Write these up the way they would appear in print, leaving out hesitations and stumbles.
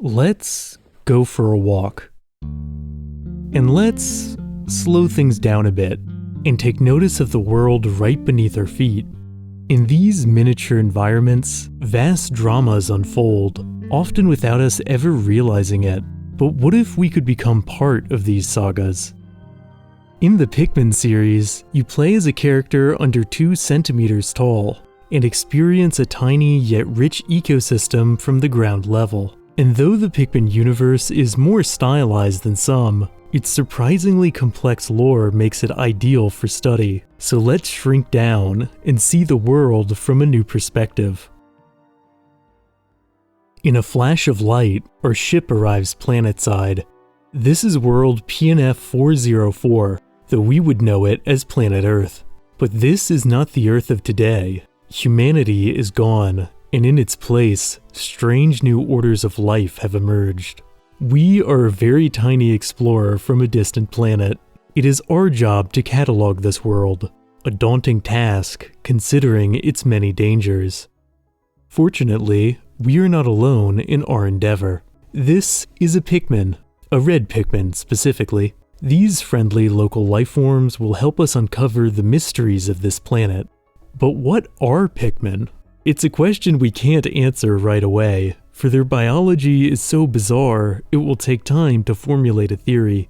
Let's go for a walk. And let's slow things down a bit and take notice of the world right beneath our feet. In these miniature environments, vast dramas unfold, often without us ever realizing it. But what if we could become part of these sagas? In the Pikmin series, you play as a character under 2 centimeters tall and experience a tiny yet rich ecosystem from the ground level. And though the Pikmin universe is more stylized than some, its surprisingly complex lore makes it ideal for study. So let's shrink down and see the world from a new perspective. In a flash of light, our ship arrives planetside. This is world PNF 404, though we would know it as planet Earth. But this is not the Earth of today. Humanity is gone, and in its place, strange new orders of life have emerged. We are a very tiny explorer from a distant planet. It is our job to catalog this world, a daunting task considering its many dangers. Fortunately, we are not alone in our endeavor. This is a Pikmin, a red Pikmin specifically. These friendly local lifeforms will help us uncover the mysteries of this planet. But what are Pikmin? It's a question we can't answer right away, for their biology is so bizarre it will take time to formulate a theory.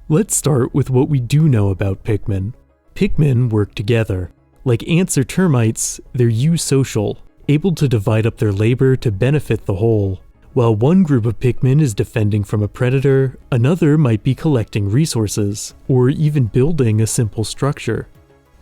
Let's start with what we do know about Pikmin. Pikmin work together. Like ants or termites, they're eusocial, able to divide up their labor to benefit the whole. While one group of Pikmin is defending from a predator, another might be collecting resources, or even building a simple structure.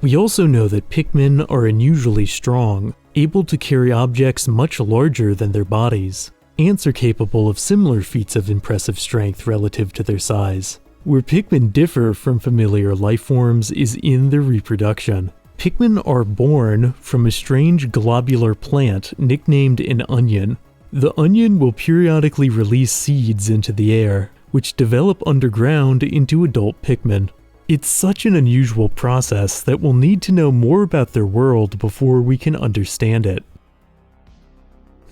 We also know that Pikmin are unusually strong, able to carry objects much larger than their bodies. Ants are capable of similar feats of impressive strength relative to their size. Where Pikmin differ from familiar lifeforms is in their reproduction. Pikmin are born from a strange globular plant nicknamed an onion. The onion will periodically release seeds into the air, which develop underground into adult Pikmin. It's such an unusual process that we'll need to know more about their world before we can understand it.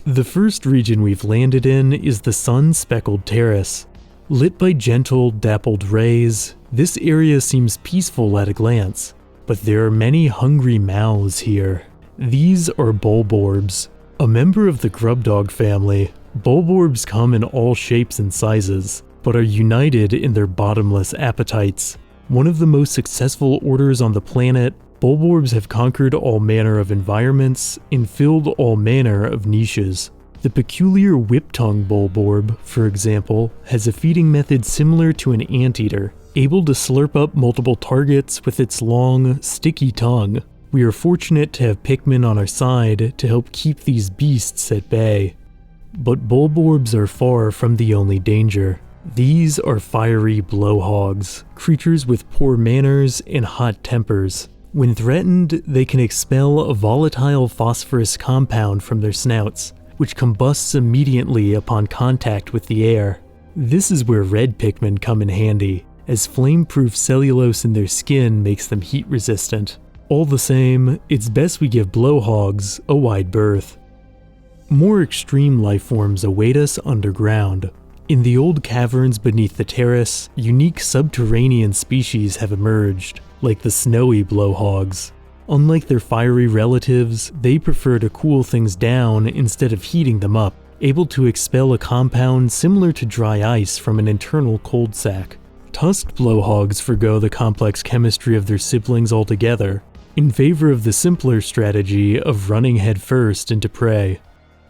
The first region we've landed in is the Sun's Speckled Terrace. Lit by gentle, dappled rays, this area seems peaceful at a glance, but there are many hungry mouths here. These are bulborbs. A member of the grubdog family, bulborbs come in all shapes and sizes, but are united in their bottomless appetites. One of the most successful orders on the planet, bulborbs have conquered all manner of environments and filled all manner of niches. The peculiar whip-tongue bulborb, for example, has a feeding method similar to an anteater, able to slurp up multiple targets with its long, sticky tongue. We are fortunate to have Pikmin on our side to help keep these beasts at bay. But bulborbs are far from the only danger. These are fiery blowhogs, creatures with poor manners and hot tempers. When threatened, they can expel a volatile phosphorus compound from their snouts, which combusts immediately upon contact with the air. This is where red Pikmin come in handy, as flame-proof cellulose in their skin makes them heat-resistant. All the same, it's best we give blowhogs a wide berth. More extreme lifeforms await us underground. In the old caverns beneath the terrace, unique subterranean species have emerged, like the snowy blowhogs. Unlike their fiery relatives, they prefer to cool things down instead of heating them up, able to expel a compound similar to dry ice from an internal cold sack. Tusked blowhogs forgo the complex chemistry of their siblings altogether, in favor of the simpler strategy of running headfirst into prey.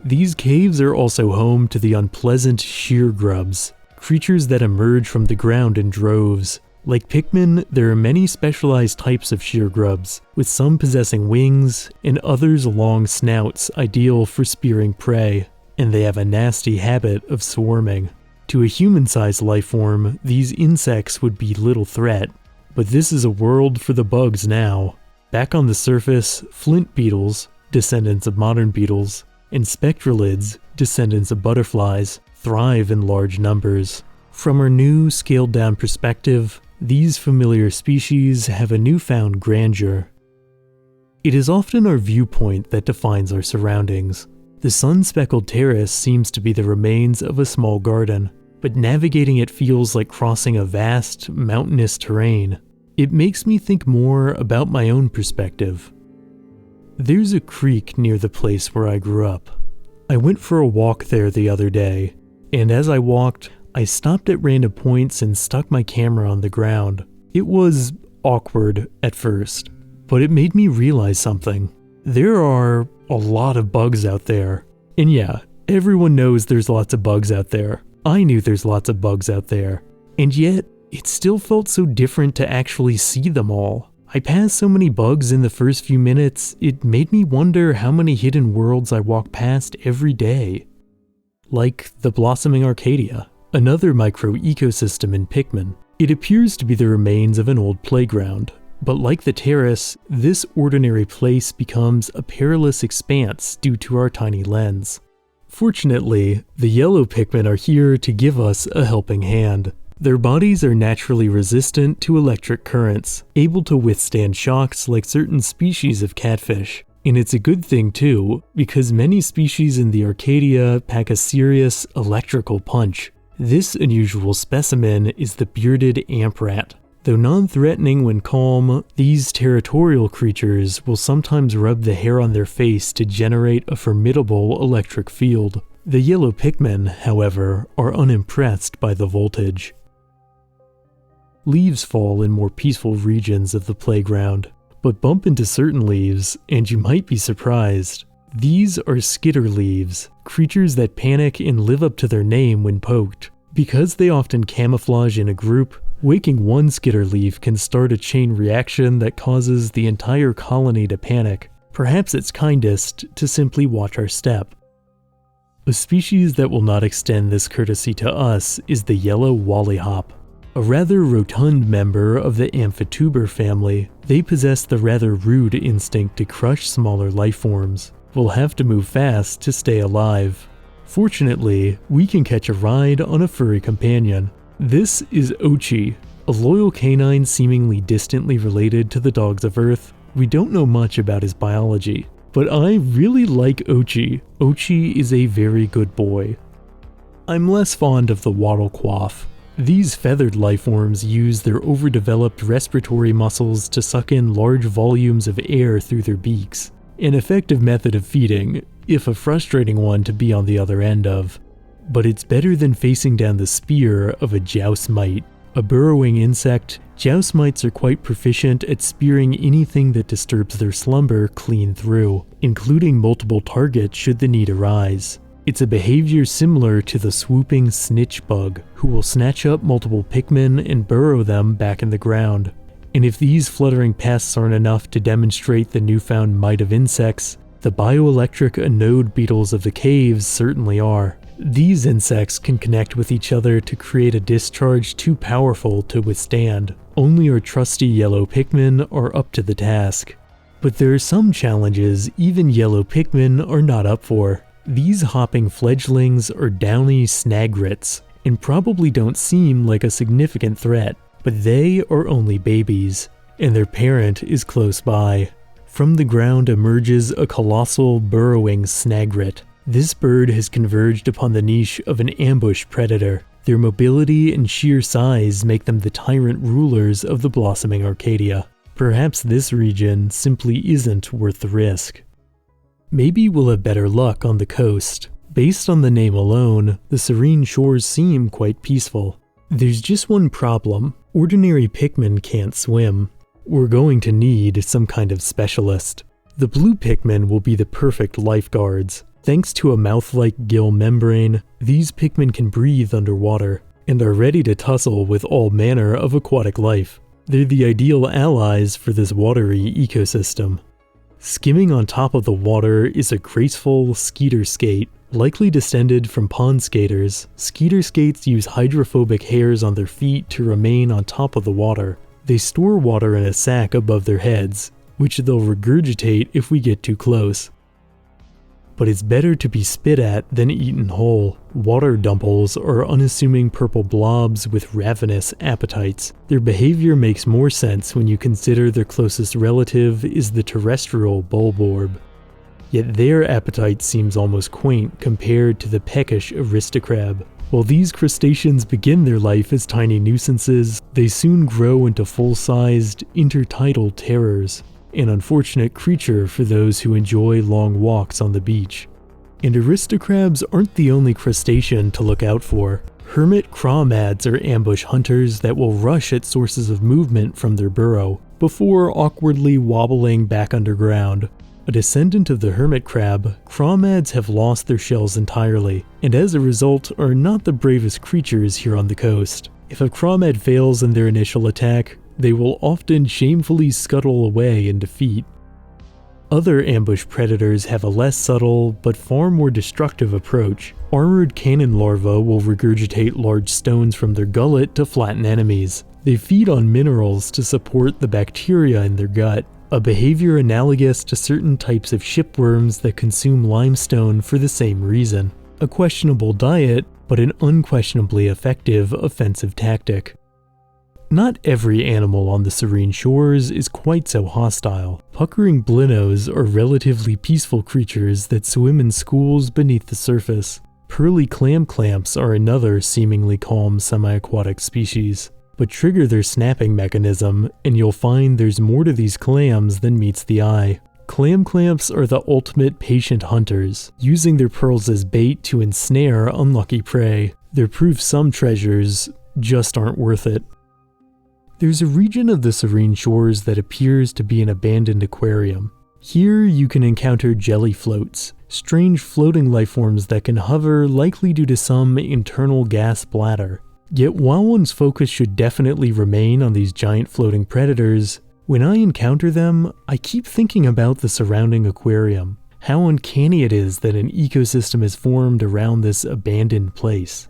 These caves are also home to the unpleasant sheer grubs, creatures that emerge from the ground in droves. Like Pikmin, there are many specialized types of sheer grubs, with some possessing wings and others long snouts ideal for spearing prey, and they have a nasty habit of swarming. To a human-sized lifeform, these insects would be little threat, but this is a world for the bugs now. Back on the surface, flint beetles, descendants of modern beetles, and spectralids, descendants of butterflies, thrive in large numbers. From our new, scaled-down perspective, these familiar species have a newfound grandeur. It is often our viewpoint that defines our surroundings. The The sun-speckled terrace seems to be the remains of a small garden, but navigating it feels like crossing a vast, mountainous terrain. It makes me think more about my own perspective. There's a creek near the place where I grew up. I went for a walk there the other day, and as I walked, I stopped at random points and stuck my camera on the ground. It was awkward at first, but it made me realize something. There are a lot of bugs out there. And yeah, everyone knows there's lots of bugs out there. I knew there's lots of bugs out there. And yet, it still felt so different to actually see them all. I passed so many bugs in the first few minutes, it made me wonder how many hidden worlds I walk past every day. Like the blossoming Arcadia, another micro-ecosystem in Pikmin. It appears to be the remains of an old playground, but like the terrace, this ordinary place becomes a perilous expanse due to our tiny lens. Fortunately, the yellow Pikmin are here to give us a helping hand. Their bodies are naturally resistant to electric currents, able to withstand shocks like certain species of catfish. And it's a good thing too, because many species in the Arcadia pack a serious electrical punch. This unusual specimen is the bearded amp rat. Though non-threatening when calm, these territorial creatures will sometimes rub the hair on their face to generate a formidable electric field. The yellow Pikmin, however, are unimpressed by the voltage. Leaves fall in more peaceful regions of the playground, but bump into certain leaves, and you might be surprised. These are skitter leaves, creatures that panic and live up to their name when poked. Because they often camouflage in a group, waking one skitter leaf can start a chain reaction that causes the entire colony to panic. Perhaps it's kindest to simply watch our step. A species that will not extend this courtesy to us is the yellow wallyhop. A rather rotund member of the amphituber family, they possess the rather rude instinct to crush smaller life forms. We'll have to move fast to stay alive. Fortunately, we can catch a ride on a furry companion. This is OATCHI, a loyal canine seemingly distantly related to the dogs of Earth. We don't know much about his biology, but I really like OATCHI. OATCHI is a very good boy. I'm less fond of the wattlequaff. These feathered lifeforms use their overdeveloped respiratory muscles to suck in large volumes of air through their beaks. An effective method of feeding, if a frustrating one to be on the other end of. But it's better than facing down the spear of a joust mite. A burrowing insect, joust mites are quite proficient at spearing anything that disturbs their slumber clean through, including multiple targets should the need arise. It's a behavior similar to the swooping snitch bug, who will snatch up multiple Pikmin and burrow them back in the ground. And if these fluttering pests aren't enough to demonstrate the newfound might of insects, the bioelectric anode beetles of the caves certainly are. These insects can connect with each other to create a discharge too powerful to withstand. Only our trusty yellow Pikmin are up to the task. But there are some challenges even yellow Pikmin are not up for. These hopping fledglings are downy snagrits, and probably don't seem like a significant threat, but they are only babies, and their parent is close by. From the ground emerges a colossal burrowing snagrit. This bird has converged upon the niche of an ambush predator. Their mobility and sheer size make them the tyrant rulers of the blossoming Arcadia. Perhaps this region simply isn't worth the risk. Maybe we'll have better luck on the coast. Based on the name alone, the Serene Shores seem quite peaceful. There's just one problem. Ordinary Pikmin can't swim. We're going to need some kind of specialist. The blue Pikmin will be the perfect lifeguards. Thanks to a mouth-like gill membrane, these Pikmin can breathe underwater, and are ready to tussle with all manner of aquatic life. They're the ideal allies for this watery ecosystem. Skimming on top of the water is a graceful skeeter skate. Likely descended from pond skaters, skeeter skates use hydrophobic hairs on their feet to remain on top of the water. They store water in a sack above their heads, which they'll regurgitate if we get too close. But it's better to be spit at than eaten whole. Water dumples are unassuming purple blobs with ravenous appetites. Their behavior makes more sense when you consider their closest relative is the terrestrial bulborb. yet their appetite seems almost quaint compared to the peckish aristocrab. While these crustaceans begin their life as tiny nuisances, they soon grow into full-sized, intertidal terrors, an unfortunate creature for those who enjoy long walks on the beach. And aristocrabs aren't the only crustacean to look out for. Hermit crawdads are ambush hunters that will rush at sources of movement from their burrow, before awkwardly wobbling back underground. A descendant of the hermit crab, crawdads have lost their shells entirely, and as a result are not the bravest creatures here on the coast. If a crawdad fails in their initial attack, they will often shamefully scuttle away in defeat. Other ambush predators have a less subtle, but far more destructive approach. Armored cannon larvae will regurgitate large stones from their gullet to flatten enemies. They feed on minerals to support the bacteria in their gut, a behavior analogous to certain types of shipworms that consume limestone for the same reason. A questionable diet, but an unquestionably effective offensive tactic. Not every animal on the Serene Shores is quite so hostile. Puckering blinos are relatively peaceful creatures that swim in schools beneath the surface. Pearly clam clamps are another seemingly calm semi-aquatic species, but trigger their snapping mechanism and you'll find there's more to these clams than meets the eye. Clam clamps are the ultimate patient hunters, using their pearls as bait to ensnare unlucky prey. They're proof some treasures just aren't worth it. There's a region of the Serene Shores that appears to be an abandoned aquarium. Here you can encounter jelly floats, strange floating lifeforms that can hover likely due to some internal gas bladder. Yet while one's focus should definitely remain on these giant floating predators, when I encounter them, I keep thinking about the surrounding aquarium. How uncanny it is that an ecosystem is formed around this abandoned place.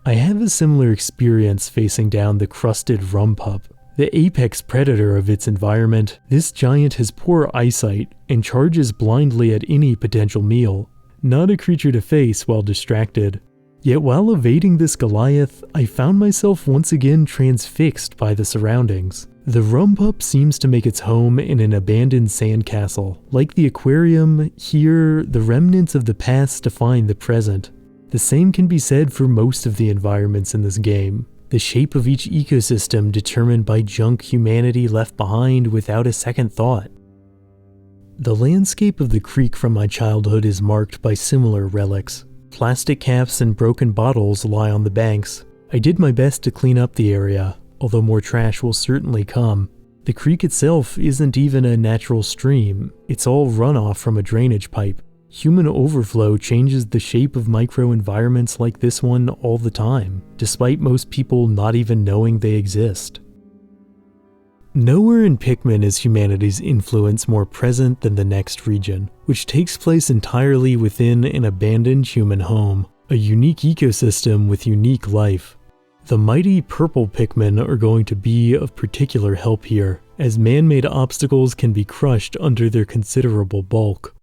I have a similar experience facing down the crusted rumpup. The apex predator of its environment, this giant has poor eyesight and charges blindly at any potential meal, not a creature to face while distracted. Yet while evading this Goliath, I found myself once again transfixed by the surroundings. The rumpup seems to make its home in an abandoned sandcastle. Like the aquarium, here, the remnants of the past define the present. The same can be said for most of the environments in this game. The shape of each ecosystem determined by junk humanity left behind without a second thought. The landscape of the creek from my childhood is marked by similar relics. Plastic caps and broken bottles lie on the banks. I did my best to clean up the area, although more trash will certainly come. The creek itself isn't even a natural stream, it's all runoff from a drainage pipe. Human overflow changes the shape of microenvironments like this one all the time, despite most people not even knowing they exist. Nowhere in Pikmin is humanity's influence more present than the next region, which takes place entirely within an abandoned human home, a unique ecosystem with unique life. The mighty purple Pikmin are going to be of particular help here, as man-made obstacles can be crushed under their considerable bulk.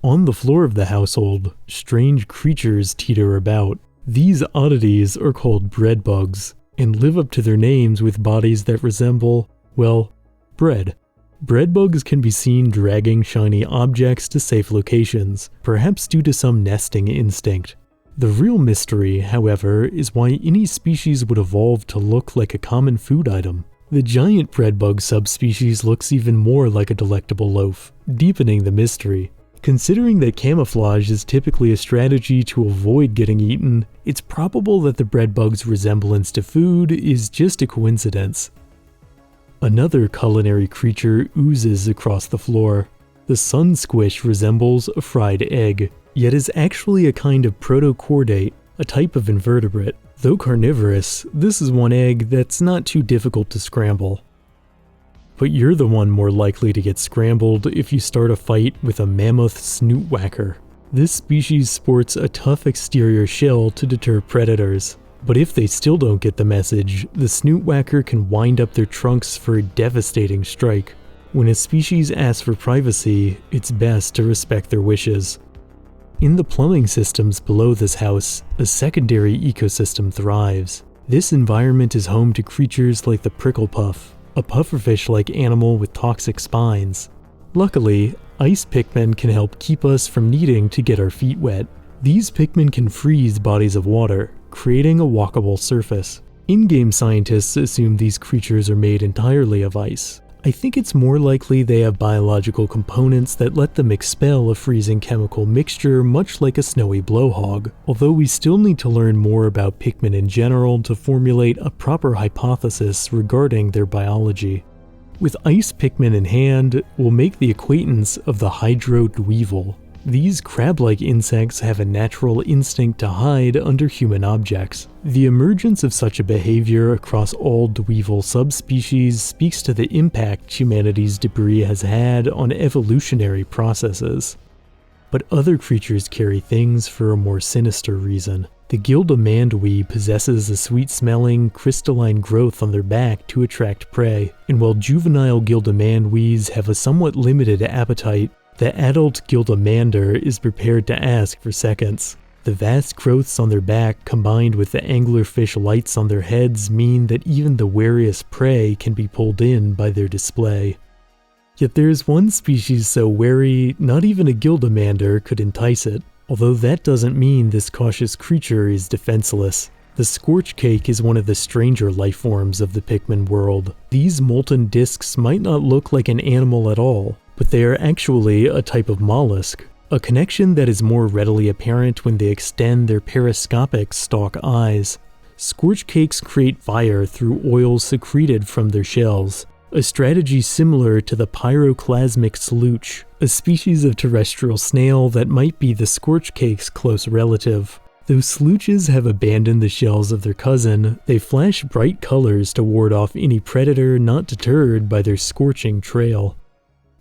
On the floor of the household, strange creatures teeter about. These oddities are called bread bugs, and live up to their names with bodies that resemble, well, bread. Bread bugs can be seen dragging shiny objects to safe locations, perhaps due to some nesting instinct. The real mystery, however, is why any species would evolve to look like a common food item. The giant bread bug subspecies looks even more like a delectable loaf, deepening the mystery. Considering that camouflage is typically a strategy to avoid getting eaten, it's probable that the bread bug's resemblance to food is just a coincidence. Another culinary creature oozes across the floor. The sun squish resembles a fried egg, yet is actually a kind of protochordate, a type of invertebrate. Though carnivorous, this is one egg that's not too difficult to scramble. But you're the one more likely to get scrambled if you start a fight with a mammoth snoot whacker. This species sports a tough exterior shell to deter predators. But if they still don't get the message, the snoot whacker can wind up their trunks for a devastating strike. When a species asks for privacy, it's best to respect their wishes. In the plumbing systems below this house, a secondary ecosystem thrives. This environment is home to creatures like the prickle puff, a pufferfish-like animal with toxic spines. Luckily, Ice Pikmin can help keep us from needing to get our feet wet. These Pikmin can freeze bodies of water, creating a walkable surface. In-game scientists assume these creatures are made entirely of ice. I think it's more likely they have biological components that let them expel a freezing chemical mixture much like a snowy blowhog, although we still need to learn more about Pikmin in general to formulate a proper hypothesis regarding their biology. With Ice Pikmin in hand, we'll make the acquaintance of the Hydrodweevil. These crab-like insects have a natural instinct to hide under human objects. The emergence of such a behavior across all dweevil subspecies speaks to the impact humanity's debris has had on evolutionary processes. But other creatures carry things for a more sinister reason. The Gildamandwee possesses a sweet-smelling, crystalline growth on their back to attract prey, and while juvenile Gildamandwees have a somewhat limited appetite, the adult Gildamander is prepared to ask for seconds. The vast growths on their back combined with the anglerfish lights on their heads mean that even the wariest prey can be pulled in by their display. Yet there's one species so wary, not even a Gildamander could entice it, although that doesn't mean this cautious creature is defenseless. The Scorchcake is one of the stranger lifeforms of the Pikmin world. These molten discs might not look like an animal at all, but they are actually a type of mollusk, a connection that is more readily apparent when they extend their periscopic stalk eyes. Scorchcakes create fire through oil secreted from their shells, a strategy similar to the pyroclasmic slooch, a species of terrestrial snail that might be the Scorchcake's close relative. Though slooches have abandoned the shells of their cousin, they flash bright colors to ward off any predator not deterred by their scorching trail.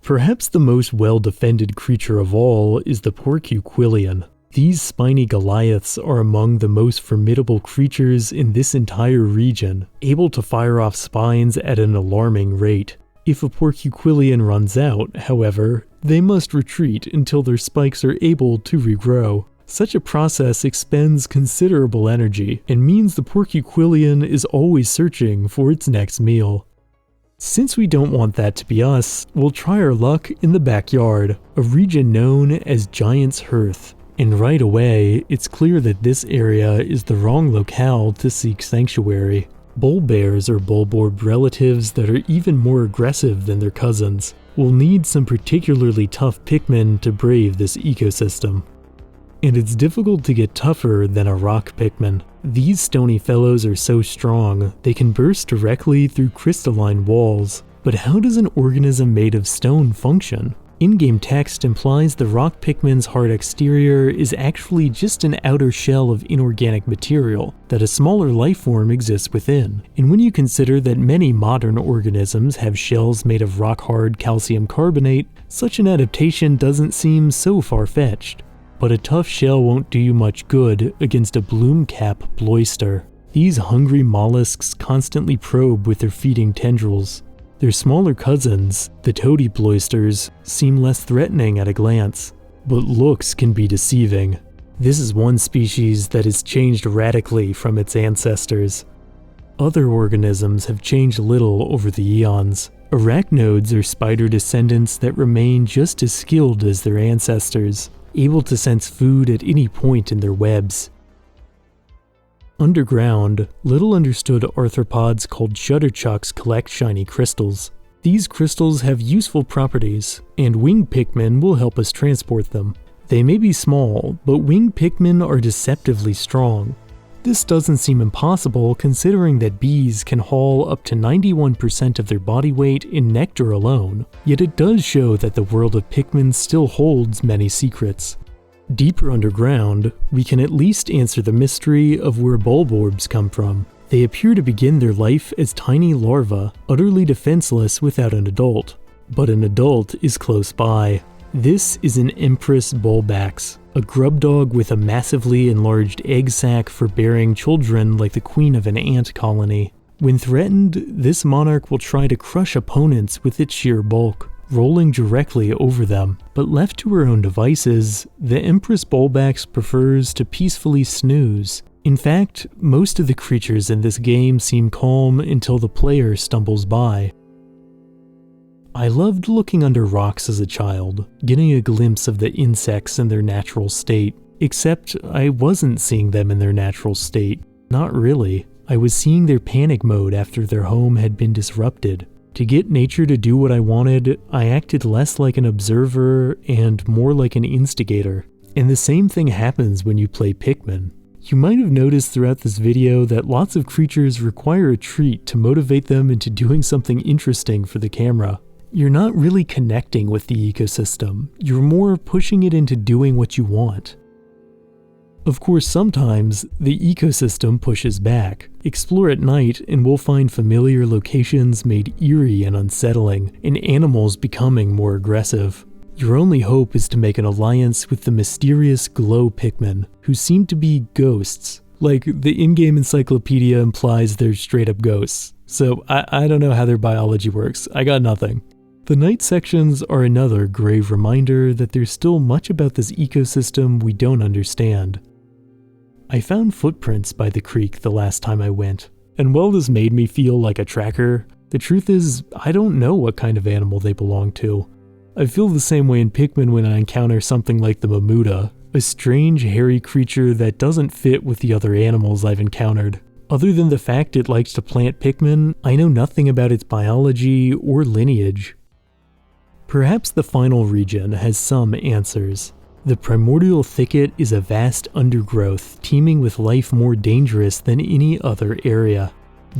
Perhaps the most well-defended creature of all is the Porcuquillian. These spiny Goliaths are among the most formidable creatures in this entire region, able to fire off spines at an alarming rate. If a Porcuquillian runs out, however, they must retreat until their spikes are able to regrow. Such a process expends considerable energy, and means the Porcuquillian is always searching for its next meal. Since we don't want that to be us, we'll try our luck in the backyard, a region known as Giant's Hearth. And right away, it's clear that this area is the wrong locale to seek sanctuary. Bull bears are bulborb relatives that are even more aggressive than their cousins. We'll need some particularly tough Pikmin to brave this ecosystem. And it's difficult to get tougher than a rock Pikmin. These stony fellows are so strong, they can burst directly through crystalline walls. But how does an organism made of stone function? In-game text implies the rock Pikmin's hard exterior is actually just an outer shell of inorganic material that a smaller lifeform exists within. And when you consider that many modern organisms have shells made of rock-hard calcium carbonate, such an adaptation doesn't seem so far-fetched. But a tough shell won't do you much good against a bloomcap bloister. These hungry mollusks constantly probe with their feeding tendrils. Their smaller cousins, the toady bloisters, seem less threatening at a glance, but looks can be deceiving. This is one species that has changed radically from its ancestors. Other organisms have changed little over the eons. Arachnoids are spider descendants that remain just as skilled as their ancestors, able to sense food at any point in their webs. Underground, little understood arthropods called shutterchucks collect shiny crystals. These crystals have useful properties, and winged Pikmin will help us transport them. They may be small, but winged Pikmin are deceptively strong. This doesn't seem impossible considering that bees can haul up to 91% of their body weight in nectar alone, yet it does show that the world of Pikmin still holds many secrets. Deeper underground, we can at least answer the mystery of where bulborbs come from. They appear to begin their life as tiny larvae, utterly defenseless without an adult. But an adult is close by. This is an Empress bulbax, a grub dog with a massively enlarged egg sac for bearing children like the queen of an ant colony. When threatened, this monarch will try to crush opponents with its sheer bulk, rolling directly over them. But left to her own devices, the Empress bulbax prefers to peacefully snooze. In fact, most of the creatures in this game seem calm until the player stumbles by. I loved looking under rocks as a child, getting a glimpse of the insects in their natural state, except I wasn't seeing them in their natural state. Not really. I was seeing their panic mode after their home had been disrupted. To get nature to do what I wanted, I acted less like an observer and more like an instigator. And the same thing happens when you play Pikmin. You might have noticed throughout this video that lots of creatures require a treat to motivate them into doing something interesting for the camera. You're not really connecting with the ecosystem, you're more pushing it into doing what you want. Of course, sometimes the ecosystem pushes back. Explore at night and we'll find familiar locations made eerie and unsettling, and animals becoming more aggressive. Your only hope is to make an alliance with the mysterious glow Pikmin, who seem to be ghosts. Like, the in-game encyclopedia implies they're straight-up ghosts. So I don't know how their biology works. I got nothing. The night sections are another grave reminder that there's still much about this ecosystem we don't understand. I found footprints by the creek the last time I went, and while this made me feel like a tracker, the truth is I don't know what kind of animal they belong to. I feel the same way in Pikmin when I encounter something like the Mamuta, a strange hairy creature that doesn't fit with the other animals I've encountered. Other than the fact it likes to plant Pikmin, I know nothing about its biology or lineage. Perhaps the final region has some answers. The Primordial Thicket is a vast undergrowth teeming with life more dangerous than any other area.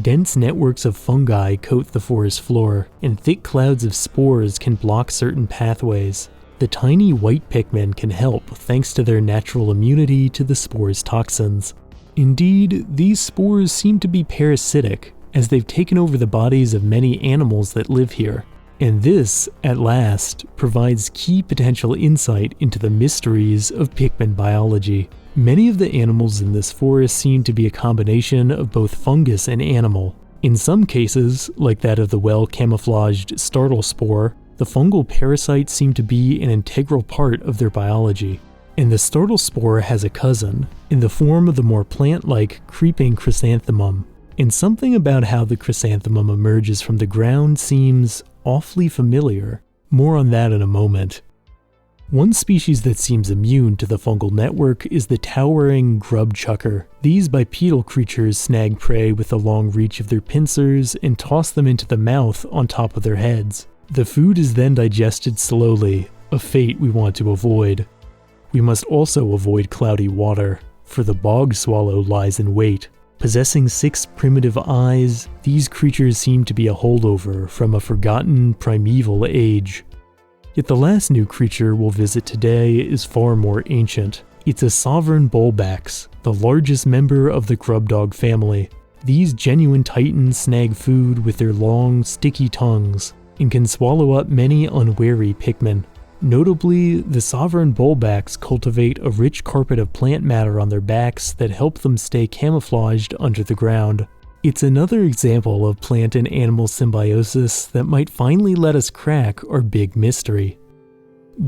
Dense networks of fungi coat the forest floor, and thick clouds of spores can block certain pathways. The tiny white Pikmin can help thanks to their natural immunity to the spore's toxins. Indeed, these spores seem to be parasitic, as they've taken over the bodies of many animals that live here. And this, at last, provides key potential insight into the mysteries of Pikmin biology. Many of the animals in this forest seem to be a combination of both fungus and animal. In some cases, like that of the well-camouflaged startle spore, the fungal parasites seem to be an integral part of their biology. And the startle spore has a cousin, in the form of the more plant-like creeping chrysanthemum. And something about how the chrysanthemum emerges from the ground seems awfully familiar. More on that in a moment. One species that seems immune to the fungal network is the towering grub chucker. These bipedal creatures snag prey with the long reach of their pincers and toss them into the mouth on top of their heads. The food is then digested slowly, a fate we want to avoid. We must also avoid cloudy water, for the bog swallow lies in wait. Possessing 6 primitive eyes, these creatures seem to be a holdover from a forgotten primeval age. Yet the last new creature we'll visit today is far more ancient. It's a sovereign bullbax, the largest member of the grub dog family. These genuine titans snag food with their long, sticky tongues, and can swallow up many unwary Pikmin. Notably, the sovereign bullbacks cultivate a rich carpet of plant matter on their backs that help them stay camouflaged under the ground. It's another example of plant and animal symbiosis that might finally let us crack our big mystery.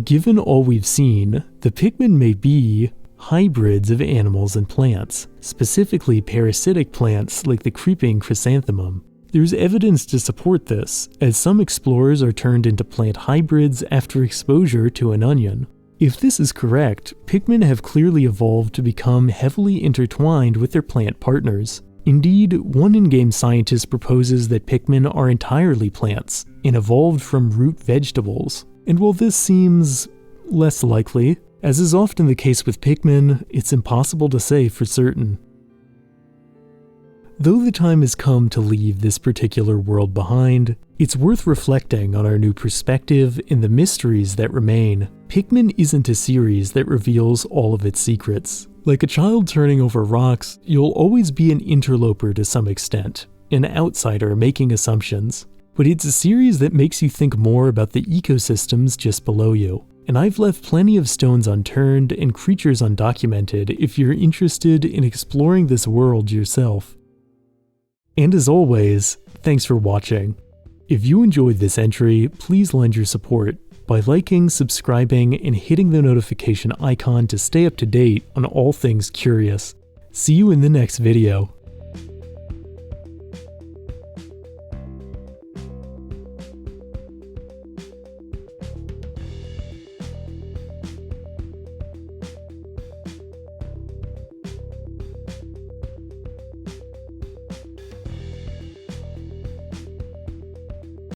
Given all we've seen, the Pikmin may be hybrids of animals and plants, specifically parasitic plants like the creeping chrysanthemum. There's evidence to support this, as some explorers are turned into plant hybrids after exposure to an onion. If this is correct, Pikmin have clearly evolved to become heavily intertwined with their plant partners. Indeed, one in-game scientist proposes that Pikmin are entirely plants, and evolved from root vegetables. And while this seems less likely, as is often the case with Pikmin, it's impossible to say for certain. Though the time has come to leave this particular world behind, it's worth reflecting on our new perspective and the mysteries that remain. Pikmin isn't a series that reveals all of its secrets. Like a child turning over rocks, you'll always be an interloper to some extent, an outsider making assumptions. But it's a series that makes you think more about the ecosystems just below you. And I've left plenty of stones unturned and creatures undocumented if you're interested in exploring this world yourself. And as always, thanks for watching. If you enjoyed this entry, please lend your support by liking, subscribing, and hitting the notification icon to stay up to date on all things curious. See you in the next video.